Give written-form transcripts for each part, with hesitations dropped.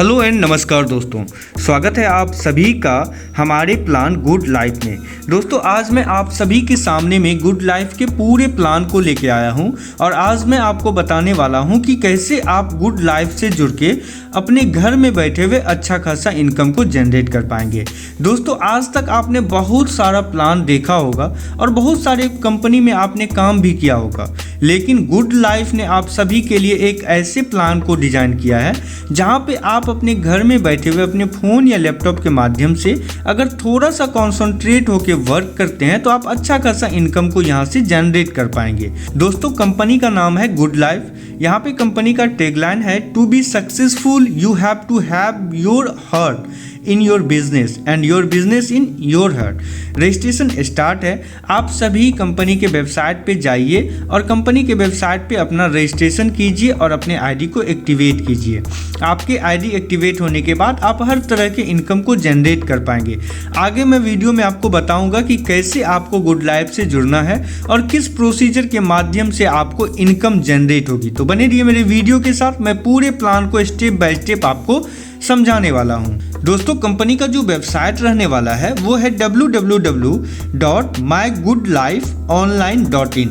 Hello and नमस्कार दोस्तों, स्वागत है आप सभी का हमारे प्लान गुड लाइफ में। दोस्तों आज मैं आप सभी के सामने में गुड लाइफ के पूरे प्लान को लेके आया हूं और आज मैं आपको बताने वाला हूं कि कैसे आप गुड लाइफ से जुड़ के अपने घर में बैठे हुए अच्छा खासा इनकम को जनरेट कर पाएंगे। दोस्तों आज तक आपने बहुत सारा प्लान देखा होगा और बहुत सारे कंपनी में आपने काम भी किया होगा, लेकिन गुड लाइफ ने आप सभी के लिए एक ऐसे प्लान को डिजाइन किया है जहां पे आप अपने घर में बैठे हुए अपने फ़ोन या लैपटॉप के माध्यम से अगर थोड़ा सा कॉन्सेंट्रेट होकर वर्क करते हैं तो आप अच्छा खासा इनकम को यहाँ से जनरेट कर पाएंगे। दोस्तों कंपनी का नाम है गुड लाइफ। यहाँ पे कंपनी का टैगलाइन है to be successful you have to have your heart in your business and your business in your heart. Registration start है। आप सभी कंपनी के वेबसाइट पे जाइए और कंपनी के वेबसाइट पे अपना रजिस्ट्रेशन कीजिए और अपने आईडी को एक्टिवेट कीजिए। आपके आईडी एक्टिवेट होने के बाद आप हर तरह के इनकम को जनरेट कर पाएंगे। आगे मैं वीडियो में आपको बताऊंगा कि कैसे आपको गुड लाइफ से जुड़ना है और किस प्रोसीजर के माध्यम से आपको इनकम जनरेट होगी। तो बने रहिए मेरे वीडियो के साथ, मैं पूरे प्लान को स्टेप बाय स्टेप आपको समझाने वाला हूं। दोस्तों कंपनी का जो वेबसाइट रहने वाला है वो है www.mygoodlifeonline.in।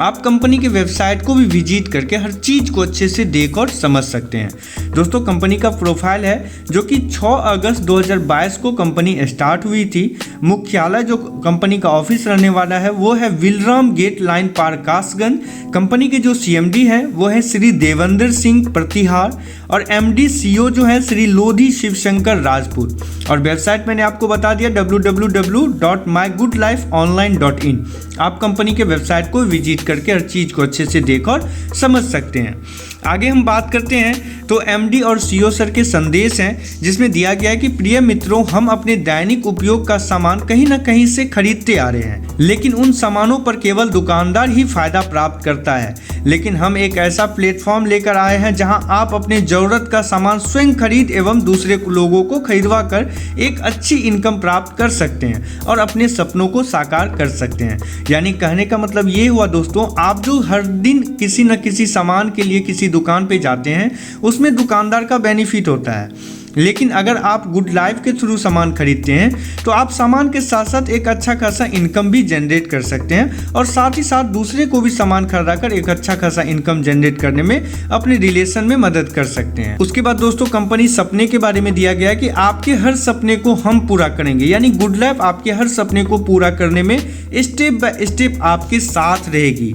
आप कंपनी के वेबसाइट को भी विजिट करके हर चीज़ को अच्छे से देख और समझ सकते हैं। दोस्तों कंपनी का प्रोफाइल है जो कि 6 अगस्त 2022 को कंपनी स्टार्ट हुई थी। मुख्यालय जो कंपनी का ऑफिस रहने वाला है वो है विलराम गेट लाइन पारकासगंज। कंपनी के जो CMD हैं वो है श्री देवेंद्र सिंह प्रतिहार और MD CEO जो है श्री लोधी शिवशंकर राजपूत। और वेबसाइट मैंने आपको बता दिया www.mygoodlifeonline.in। आप कंपनी के वेबसाइट को विजिट करके हर चीज़ को अच्छे से देख और समझ सकते हैं। आगे हम बात करते हैं तो MD और CEO सर के संदेश हैं जिसमें दिया गया है कि प्रिय मित्रों, हम अपने दैनिक उपयोग का सामान कहीं ना कहीं से खरीदते आ रहे हैं, लेकिन उन सामानों पर केवल दुकानदार ही फायदा प्राप्त करता है। लेकिन हम एक ऐसा प्लेटफॉर्म लेकर आए हैं जहां आप अपने ज़रूरत का सामान स्वयं खरीद एवं दूसरे लोगों को खरीदवा कर एक अच्छी इनकम प्राप्त कर सकते हैं और अपने सपनों को साकार कर सकते हैं। यानी कहने का मतलब ये हुआ दोस्तों, आप जो हर दिन किसी न किसी सामान के लिए किसी दुकान पे जाते हैं उसमें दुकानदार का बेनिफिट होता है, लेकिन अगर आप गुड लाइफ के थ्रू सामान खरीदते हैं तो आप सामान के साथ साथ एक अच्छा खासा इनकम भी जनरेट कर सकते हैं और साथ ही साथ दूसरे को भी सामान खरीदा कर एक अच्छा खासा इनकम जनरेट करने में अपने रिलेशन में मदद कर सकते हैं। उसके बाद दोस्तों कंपनी सपने के बारे में दिया गया है कि आपके हर सपने को हम पूरा करेंगे। यानी गुड लाइफ आपके हर सपने को पूरा करने में स्टेप बाय स्टेप आपके साथ रहेगी।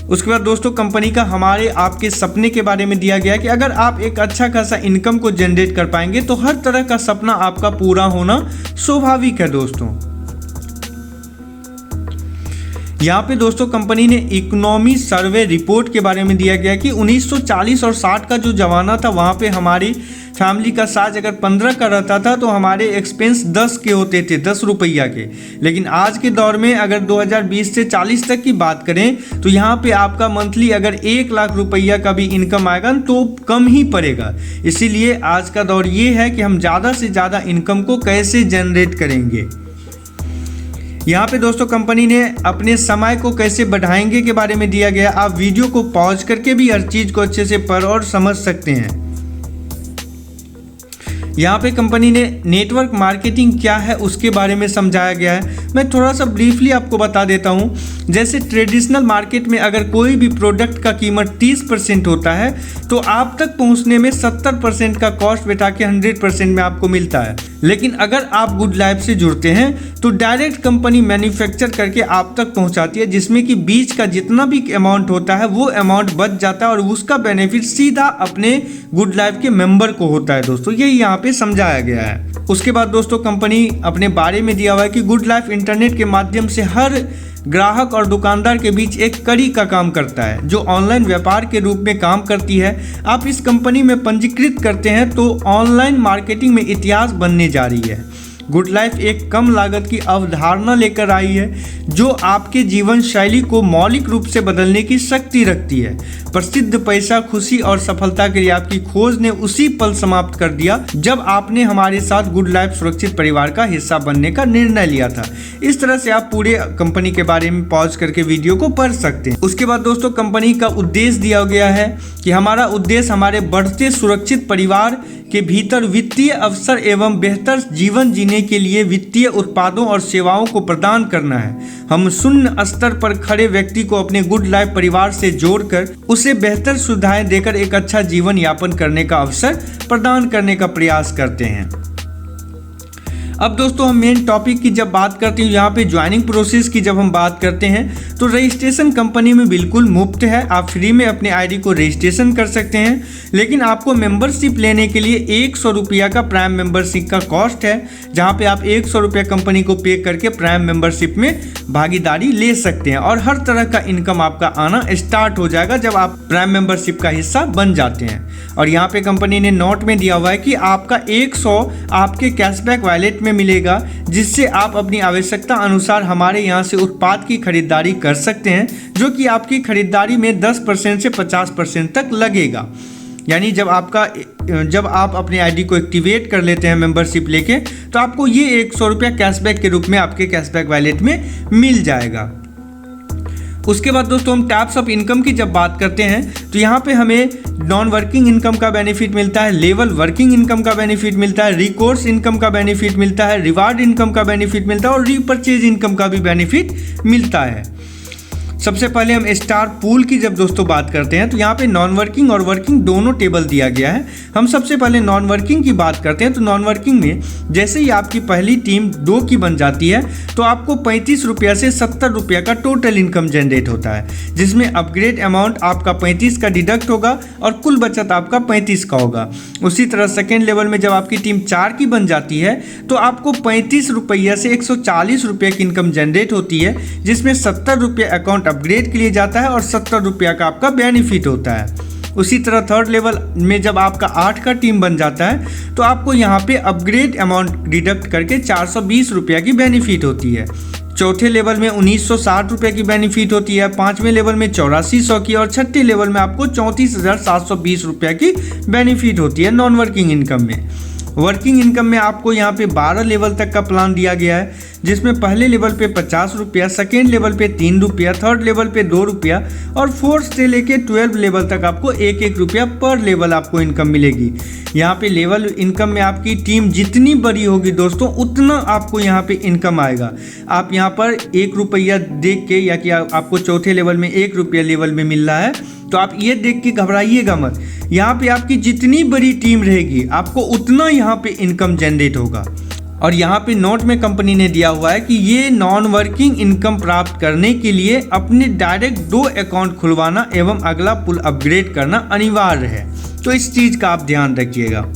उसके बाद दोस्तों कंपनी का हमारे आपके सपने के बारे में दिया गया कि अगर आप एक अच्छा खासा इनकम को जनरेट कर पाएंगे तो हर तरह का सपना आपका पूरा होना स्वाभाविक है। दोस्तों यहाँ पे दोस्तों कंपनी ने इकोनॉमी सर्वे रिपोर्ट के बारे में दिया गया कि 1940 और 60 का जो जमाना था वहाँ पे हमारी फैमिली का साइज अगर 15 का रहता था तो हमारे एक्सपेंस 10 के होते थे, 10 रुपया के। लेकिन आज के दौर में अगर 2020 से 40 तक की बात करें तो यहाँ पे आपका मंथली अगर 1 लाख रुपया का भी इनकम आएगा तो कम ही पड़ेगा। इसीलिए आज का दौर ये है कि हम ज़्यादा से ज़्यादा इनकम को कैसे जनरेट करेंगे। यहाँ पे दोस्तों कंपनी ने अपने समय को कैसे बढ़ाएंगे के बारे में दिया गया। आप वीडियो को पॉज करके भी हर चीज़ को अच्छे से पढ़ और समझ सकते हैं। यहाँ पे कंपनी ने नेटवर्क मार्केटिंग क्या है उसके बारे में समझाया गया है। मैं थोड़ा सा ब्रीफली आपको बता देता हूँ। जैसे ट्रेडिशनल मार्केट में अगर कोई भी प्रोडक्ट का कीमत 30% होता है तो आप तक पहुँचने में 70% का कॉस्ट बैठा के 100% में आपको मिलता है। लेकिन अगर आप गुड लाइफ से जुड़ते हैं तो डायरेक्ट कंपनी मैन्युफैक्चर करके आप तक पहुंचाती है, जिसमें कि बीच का जितना भी अमाउंट होता है वो अमाउंट बच जाता है और उसका बेनिफिट सीधा अपने गुड लाइफ के मेंबर को होता है। दोस्तों ये यहाँ पे समझाया गया है। उसके बाद दोस्तों कंपनी अपने बारे में दिया हुआ है कि गुड लाइफ इंटरनेट के माध्यम से हर ग्राहक और दुकानदार के बीच एक कड़ी का काम करता है जो ऑनलाइन व्यापार के रूप में काम करती है। आप इस कंपनी में पंजीकृत करते हैं तो ऑनलाइन मार्केटिंग में इतिहास बनने जा रही है। गुड लाइफ एक कम लागत की अवधारणा लेकर आई है जो आपके जीवन शैली को मौलिक रूप से बदलने की शक्ति रखती है। प्रसिद्ध पैसा, खुशी और सफलता के लिए आपकी खोज ने उसी पल समाप्त कर दिया जब आपने हमारे साथ गुड लाइफ सुरक्षित परिवार का हिस्सा बनने का निर्णय लिया था। इस तरह से आप पूरे कंपनी के बारे में पॉज करके वीडियो को पढ़ सकते हैं। उसके बाद दोस्तों कंपनी का उद्देश्य दिया गया है कि हमारा उद्देश्य हमारे बढ़ते सुरक्षित परिवार के भीतर वित्तीय अवसर एवं बेहतर जीवन जीने के लिए वित्तीय उत्पादों और सेवाओं को प्रदान करना है। हम शून्य स्तर पर खड़े व्यक्ति को अपने गुड लाइफ परिवार से जोड़कर उसे बेहतर सुविधाएं देकर एक अच्छा जीवन यापन करने का अवसर प्रदान करने का प्रयास करते हैं। अब दोस्तों हम मेन टॉपिक की जब बात करते हैं, यहाँ पे ज्वाइनिंग प्रोसेस की जब हम बात करते हैं तो रजिस्ट्रेशन कंपनी में बिल्कुल मुफ्त है। आप फ्री में अपने आईडी को रजिस्ट्रेशन कर सकते हैं, लेकिन आपको मेंबरशिप लेने के लिए 100 रुपया का प्राइम मेंबरशिप का कॉस्ट है, जहाँ पे आप 100 रुपया कंपनी को पे करके प्राइम मेंबरशिप में भागीदारी ले सकते हैं और हर तरह का इनकम आपका आना स्टार्ट हो जाएगा जब आप प्राइम मेंबरशिप का हिस्सा बन जाते हैं। और यहाँ पे कंपनी ने नोट में दिया हुआ है कि आपका 100 आपके कैशबैक वॉलेट में मिलेगा, जिससे आप अपनी आवश्यकता अनुसार हमारे यहाँ से उत्पाद की खरीदारी कर सकते हैं, जो कि आपकी खरीदारी में 10% से 50% तक लगेगा। यानी जब आप अपने आईडी को एक्टिवेट कर लेते हैं मेंबरशिप लेके, तो आपको ये 100 रुपया कैशबैक के रूप में आपके कैशबैक वॉलेट में मिल जाएगा। उसके बाद दोस्तों हम टाइप्स ऑफ इनकम की जब बात करते हैं तो यहाँ पे हमें नॉन वर्किंग इनकम का बेनिफिट मिलता है, लेवल वर्किंग इनकम का बेनिफिट मिलता है, रिकोर्स इनकम का बेनिफिट मिलता है, रिवार्ड इनकम का बेनिफिट मिलता है और रीपरचेज इनकम का भी बेनिफिट मिलता है। सबसे पहले हम स्टार पूल की जब दोस्तों बात करते हैं तो यहाँ पे नॉन वर्किंग और वर्किंग दोनों टेबल दिया गया है। हम सबसे पहले नॉन वर्किंग की बात करते हैं तो नॉन वर्किंग में जैसे ही आपकी पहली टीम 2 की बन जाती है तो आपको 35 रुपया से 70 रुपया का टोटल इनकम जनरेट होता है, जिसमें अपग्रेड अमाउंट आपका 35 का डिडक्ट होगा और कुल बचत आपका 35 का होगा। उसी तरह सेकेंड लेवल में जब आपकी टीम 4 की बन जाती है तो आपको 35 रुपया से 140 रुपये की इनकम जनरेट होती है, जिसमें 70 रुपये अकाउंट अपग्रेड के लिए जाता है और 70 रुपया का आपका बेनिफिट होता है। उसी तरह थर्ड लेवल में जब आपका 8 का टीम बन जाता है तो आपको यहाँ पे अपग्रेड अमाउंट डिडक्ट करके 420 रुपया की बेनिफिट होती है। चौथे लेवल में 1960 रुपये की बेनिफिट होती है, 5वें लेवल में 8400 की और छठे लेवल में आपको 34,720 रुपया की बेनिफिट होती है नॉन वर्किंग इनकम में। वर्किंग इनकम में आपको यहाँ पे 12 लेवल तक का प्लान दिया गया है, जिसमें पहले लेवल पे 50 रुपया, सेकेंड लेवल पे 3 रुपया, थर्ड लेवल पे 2 रुपया और फोर्थ से लेके 12 लेवल तक आपको 1-1 रुपया पर लेवल आपको इनकम मिलेगी। यहाँ पे लेवल इनकम में आपकी टीम जितनी बड़ी होगी दोस्तों उतना आपको यहाँ पे इनकम आएगा। आप यहाँ पर 1 रुपया देख के या कि आपको चौथे लेवल में 1 रुपया लेवल में मिल रहा है तो आप ये देख के घबराइएगा मत। यहाँ पे आपकी जितनी बड़ी टीम रहेगी आपको उतना यहाँ पे इनकम जनरेट होगा। और यहाँ पे नोट में कंपनी ने दिया हुआ है कि ये नॉन वर्किंग इनकम प्राप्त करने के लिए अपने डायरेक्ट 2 अकाउंट खुलवाना एवं अगला पुल अपग्रेड करना अनिवार्य है, तो इस चीज़ का आप ध्यान रखिएगा।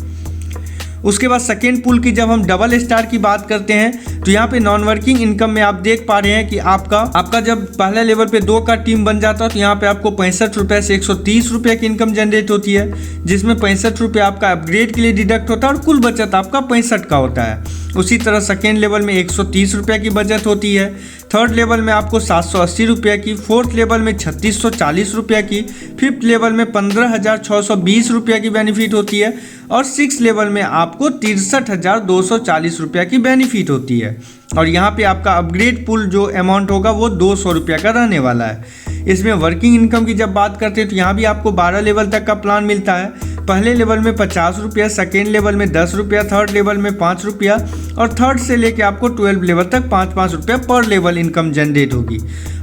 उसके बाद सेकेंड पुल की जब हम डबल स्टार की बात करते हैं तो यहाँ पे नॉन वर्किंग इनकम में आप देख पा रहे हैं कि आपका जब पहले लेवल पे 2 का टीम बन जाता है तो यहाँ पे आपको 65 रुपये से 130 रुपये की इनकम जनरेट होती है, जिसमें 65 रुपये आपका अपग्रेड के लिए डिडक्ट होता है और कुल बचत आपका 65 का होता है। उसी तरह सेकेंड लेवल में 130 रुपये की बचत होती है, थर्ड लेवल में आपको 780 रुपये की, फोर्थ लेवल में 3640 रुपये की, फिफ्थ लेवल में 15,620 रुपये की बेनिफिट होती है और सिक्स लेवल में आपको 63,240 रुपये की बेनिफिट होती है। और यहाँ पे आपका अपग्रेड पुल जो अमाउंट होगा वो 200 रुपये का रहने वाला है। इसमें वर्किंग इनकम की जब बात करते हैं तो यहाँ भी आपको 12 लेवल तक का प्लान मिलता है। पहले लेवल में 50 रुपया, सेकेंड लेवल में 10 रुपया, थर्ड लेवल में 5 रुपया और थर्ड से लेके आपको 12 लेवल तक 5-5 रुपया पर लेवल इनकम जनरेट होगी।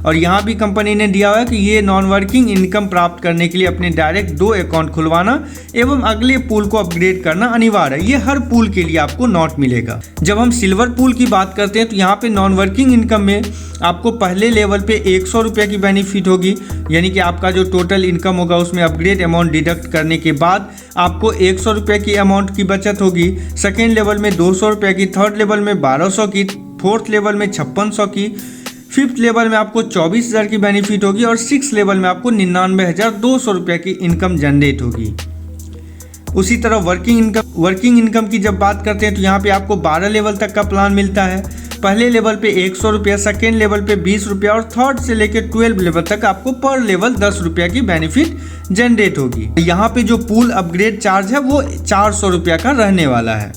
और यहाँ भी कंपनी ने दिया हुआ है कि ये नॉन वर्किंग इनकम प्राप्त करने के लिए अपने डायरेक्ट 2 अकाउंट खुलवाना एवं अगले पूल को अपग्रेड करना अनिवार्य है। ये हर पूल के लिए आपको नोट मिलेगा। जब हम सिल्वर पूल की बात करते हैं तो यहाँ पे नॉन वर्किंग इनकम में आपको पहले लेवल पे 100 रुपये की बेनिफिट होगी, यानी कि आपका जो टोटल इनकम होगा उसमें अपग्रेड अमाउंट डिडक्ट करने के बाद आपको 100 रुपये की अमाउंट की बचत होगी। सेकेंड लेवल में 200 रुपये की, थर्ड लेवल में 1200 की, फोर्थ लेवल में 5600 की, फिफ्थ लेवल में आपको 24,000 की बेनिफिट होगी और सिक्स लेवल में आपको 99,200 रुपये की इनकम जनरेट होगी। उसी तरह वर्किंग इनकम वर्किंग इनकम की जब बात करते हैं तो यहाँ पे आपको 12 लेवल तक का प्लान मिलता है। पहले लेवल पे 100 रुपया, सेकेंड लेवल पे 20 रुपया और थर्ड से लेकर 12 लेवल तक आपको पर लेवल 10 रुपया की बेनिफिट जनरेट होगी। यहाँ पे जो पूल अपग्रेड चार्ज है वो 400 रुपया का रहने वाला है।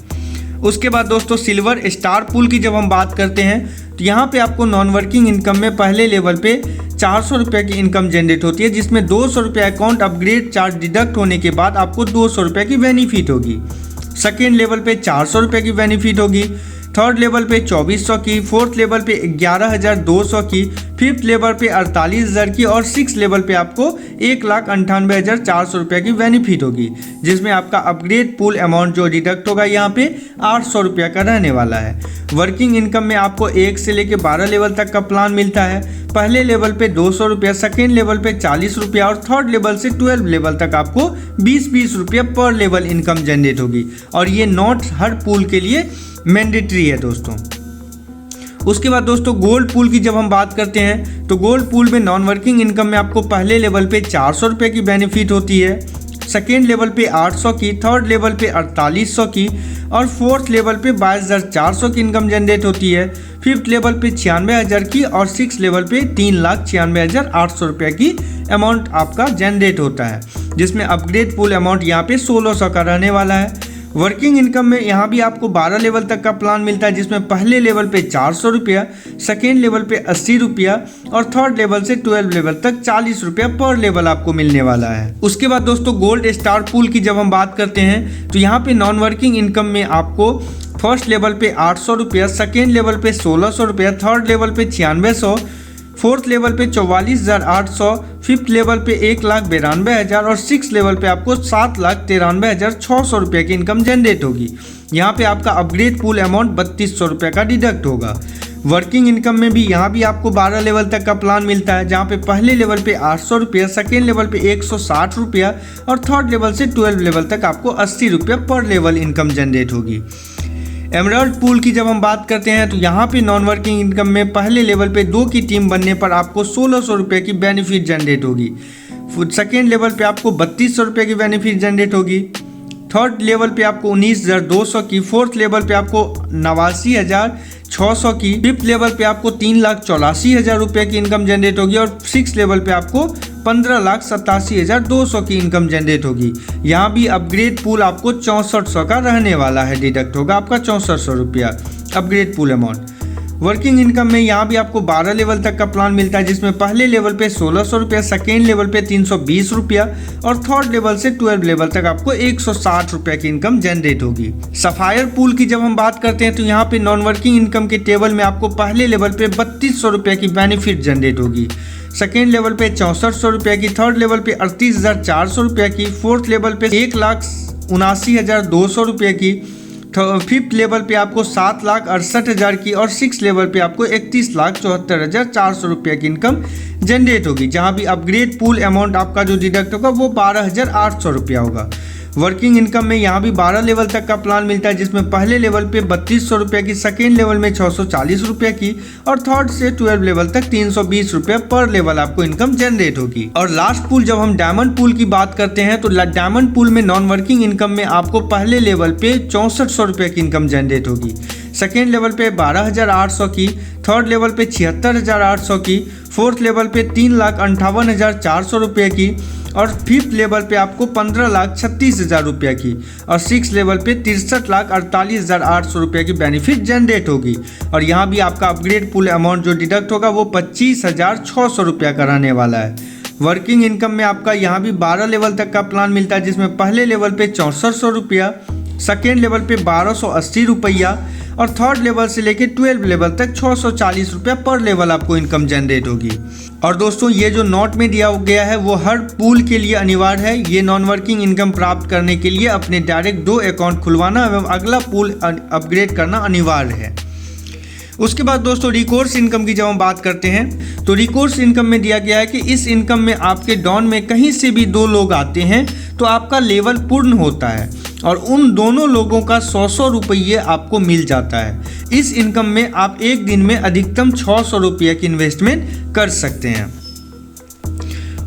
उसके बाद दोस्तों सिल्वर स्टार पूल की जब हम बात करते हैं तो यहाँ पे आपको नॉन वर्किंग इनकम में पहले लेवल पे 400 रुपये की इनकम जनरेट होती है, जिसमें 200 रुपये अकाउंट अपग्रेड चार्ज डिडक्ट होने के बाद आपको 200 रुपये की बेनिफिट होगी। सेकेंड लेवल पे 400 रुपये की बेनिफिट होगी, थर्ड लेवल पे 2400 की, फोर्थ लेवल पे 11,200 की, फिफ्थ लेवल पे 48,000 की और सिक्स लेवल पे आपको 1,98,400 रुपये की बेनिफिट होगी, जिसमें आपका अपग्रेड पूल अमाउंट जो डिडक्ट होगा यहाँ पे 800 रुपया का रहने वाला है। वर्किंग इनकम में आपको 1 से लेकर 12 लेवल तक का प्लान मिलता है। पहले लेवल पे 200 रुपया, सेकेंड लेवल पे 40 रुपया और थर्ड लेवल से 12 लेवल तक आपको 20-20 रुपया पर लेवल इनकम जनरेट होगी और ये नॉट हर पूल के लिए मैंडेटरी है दोस्तों। उसके बाद दोस्तों गोल्ड पूल की जब हम बात करते हैं तो गोल्ड पूल में नॉन वर्किंग इनकम में आपको पहले लेवल पे 400 रुपये की बेनिफिट होती है, सेकेंड लेवल पे 800 की, थर्ड लेवल पे 4800 की और फोर्थ लेवल पे 22,400 की इनकम जनरेट होती है, फिफ्थ लेवल पे 96,000 की और सिक्स लेवल पे 3,96,800 रुपये की अमाउंट आपका जनरेट होता है, जिसमें अपग्रेड पूल अमाउंट यहाँ पे 1600 का रहने वाला है। वर्किंग इनकम में यहाँ भी आपको 12 लेवल तक का प्लान मिलता है, जिसमें पहले लेवल पे 400 रुपया, सेकेंड लेवल पे 80 रुपया और थर्ड लेवल से 12 लेवल तक 40 रुपया पर लेवल आपको मिलने वाला है। उसके बाद दोस्तों गोल्ड स्टार पूल की जब हम बात करते हैं तो यहाँ पे नॉन वर्किंग इनकम में आपको फर्स्ट लेवल पे 800 रुपया, सेकेंड लेवल पे 1600 रुपया, थर्ड लेवल पे 9600, फोर्थ लेवल पे 44,800, फिफ्थ लेवल पे 1,92,000 और सिक्स लेवल पे आपको 7,93,600 रुपये की इनकम जनरेट होगी। यहाँ पे आपका अपग्रेड पूल अमाउंट 3200 रुपये का डिडक्ट होगा। वर्किंग इनकम में भी यहाँ भी आपको 12 लेवल तक का प्लान मिलता है, जहाँ पे पहले लेवल पे 800 रुपया, सेकेंड लेवल पे 160 रुपया और थर्ड लेवल से 12 लेवल तक आपको 80 रुपया पर लेवल इनकम जनरेट होगी। एमराल्ड पूल की जब हम बात करते हैं तो यहाँ पे नॉन वर्किंग इनकम में पहले लेवल पे 2 की टीम बनने पर आपको 1600 रुपये की बेनिफिट जनरेट होगी, सेकेंड लेवल पे आपको 3200 रुपये की बेनिफिट जनरेट होगी, थर्ड लेवल पे आपको 19,200 की, फोर्थ लेवल पे आपको 89,600 की, फिफ्थ लेवल पे आपको 3,84,000 रुपये की इनकम जनरेट होगी और सिक्स लेवल पे आपको 15,87,200 की इनकम जनरेट होगी। यहाँ भी अपग्रेड पूल आपको 6400 का रहने वाला है, डिडक्ट होगा आपका 6400 रुपया upgrade pool amount. Working income में यहाँ भी आपको 12 लेवल तक का प्लान मिलता है, जिसमें पहले लेवल पे 1600 रुपया, सेकेंड लेवल पे 320 रुपया और थर्ड लेवल से 12 लेवल तक आपको 160 रुपये की इनकम जनरेट होगी। सफायर पूल की जब हम बात करते हैं तो यहाँ पे नॉन वर्किंग इनकम के टेबल में आपको पहले लेवल पे 3200 रुपये की बेनिफिट जनरेट होगी, सेकेंड लेवल पे 6400 रुपये की, थर्ड लेवल पे 38,400 रुपये की, फोर्थ लेवल पे 1,79,200 रुपये की, फिफ्थ लेवल पे आपको 7,68,000 की और सिक्स लेवल पे आपको 31,74,400 रुपये की इनकम जनरेट होगी, जहां भी अपग्रेड पूल अमाउंट आपका जो डिडक्ट होगा वो 12,800 रुपया होगा। वर्किंग इनकम में यहाँ भी 12 लेवल तक का प्लान मिलता है, जिसमें पहले लेवल पे 3200 रुपये की, सेकेंड लेवल में 640 रुपये की और थर्ड से 12 लेवल तक 320 रुपये पर लेवल आपको इनकम जनरेट होगी। और लास्ट पूल जब हम डायमंड पूल की बात करते हैं तो डायमंड पूल में नॉन वर्किंग इनकम में आपको पहले लेवल पे 6400 रुपये की इनकम जनरेट होगी, सेकेंड लेवल पे 12,800 की, थर्ड लेवल पे 76,800 की, फोर्थ लेवल पे 3,58,400 रुपये की और फिफ्थ लेवल पे आपको 15,36,000 रुपये की और सिक्स लेवल पे 63,48,800 रुपये की बेनिफिट जनरेट होगी। और यहाँ भी आपका अपग्रेड पूल अमाउंट जो डिडक्ट होगा वो 25,600 रुपया का रहने वाला है। वर्किंग इनकम में आपका यहाँ भी 12 लेवल तक का प्लान मिलता है, जिसमें पहले लेवल पे 6400 रुपया, सेकेंड लेवल पे 1280 रुपया और थर्ड लेवल से लेके 12 लेवल तक 640 रुपया पर लेवल आपको इनकम जनरेट होगी। और दोस्तों ये जो नोट में दिया गया है वो हर पूल के लिए अनिवार्य है। ये नॉन वर्किंग इनकम प्राप्त करने के लिए अपने डायरेक्ट 2 अकाउंट खुलवाना एवं अगला पूल अपग्रेड करना अनिवार्य है। उसके बाद दोस्तों रिकोर्स इनकम की जब हम बात करते हैं तो रिकोर्स इनकम में दिया गया है कि इस इनकम में आपके डॉन में कहीं से भी 2 लोग आते हैं तो आपका लेवल पूर्ण होता है और उन दोनों लोगों का 100 रुपये आपको मिल जाता है। इस इनकम में आप एक दिन में अधिकतम 600 रुपये की इन्वेस्टमेंट कर सकते हैं।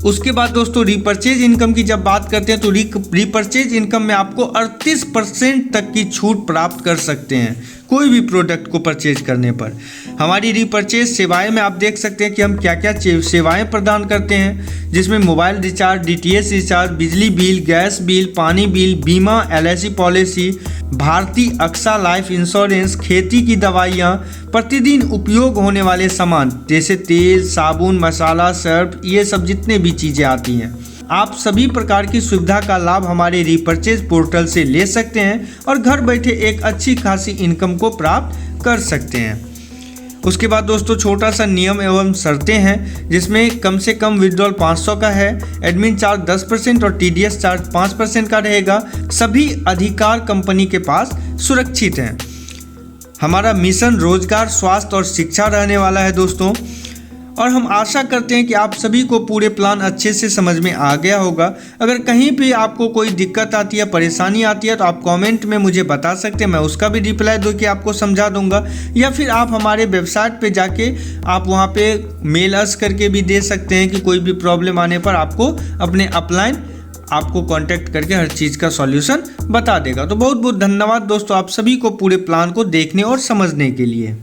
उसके बाद दोस्तों रीपर्चेज इनकम की जब बात करते हैं तो रीपर्चेज इनकम में आपको 38% तक की छूट प्राप्त कर सकते हैं कोई भी प्रोडक्ट को परचेज करने पर। हमारी रीपर्चेज सेवाएं में आप देख सकते हैं कि हम क्या क्या सेवाएं प्रदान करते हैं, जिसमें मोबाइल रिचार्ज, DTH रिचार्ज, बिजली बिल, गैस बिल, पानी बिल, बीमा, LIC पॉलिसी, भारतीय अक्सा लाइफ इंश्योरेंस, खेती की दवाइयाँ, प्रतिदिन उपयोग होने वाले सामान जैसे तेल, साबुन, मसाला, सर्फ, ये सब जितने भी चीज़ें आती हैं। आप सभी प्रकार की सुविधा का लाभ हमारे रीपर्चेज पोर्टल से ले सकते हैं और घर बैठे एक अच्छी खासी इनकम को प्राप्त कर सकते हैं। उसके बाद दोस्तों छोटा सा नियम एवं शर्तें हैं, जिसमें कम से कम विड्रॉल 500 का है, एडमिन चार्ज 10% और TDS चार्ज 5% का रहेगा। सभी अधिकार कंपनी के पास सुरक्षित हैं। हमारा मिशन रोजगार, स्वास्थ्य और शिक्षा रहने वाला है दोस्तों, और हम आशा करते हैं कि आप सभी को पूरे प्लान अच्छे से समझ में आ गया होगा। अगर कहीं भी आपको कोई दिक्कत आती है, परेशानी आती है, तो आप कमेंट में मुझे बता सकते हैं, मैं उसका भी रिप्लाई दो कि आपको समझा दूंगा, या फिर आप हमारे वेबसाइट पे जाके आप वहाँ पे मेल अस करके भी दे सकते हैं कि कोई भी प्रॉब्लम आने पर आपको अपने अपलाइन आपको कांटेक्ट करके हर चीज़ का सॉल्यूशन बता देगा। तो बहुत बहुत धन्यवाद दोस्तों आप सभी को पूरे प्लान को देखने और समझने के लिए।